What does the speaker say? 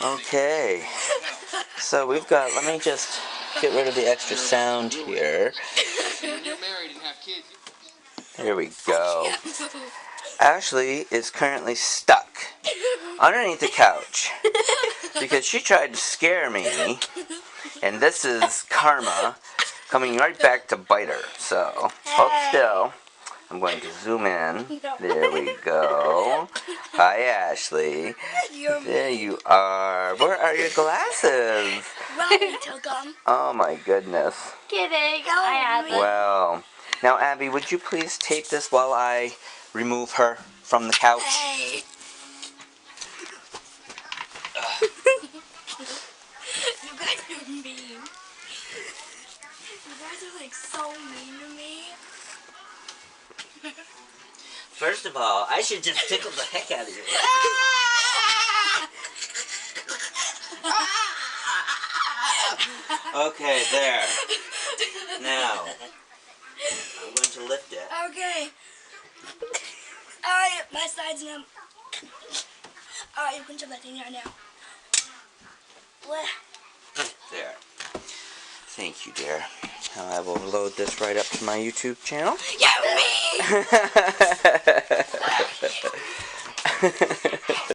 Okay. So we've got, let me just get rid of the extra sound here. There we go. Ashley is currently stuck underneath the couch because she tried to scare me, and this is karma coming right back to bite her. So, hold still. I'm going to zoom in. There we go. Hi, Ashley. There you are. Where are your glasses? Ronnie took them. Oh my goodness. Kidding. I have them. Well, now Abby, would you please tape this while I remove her from the couch? Hey. You guys are mean. You guys are like so mean to me. First of all, I should just tickle the heck out of you. Okay, there. Now, I'm going to lift it. Okay. Alright, my side's numb. Alright, you can jump that thing right now. There. Thank you, dear. Now I will load this right up to my YouTube channel. Yeah, me!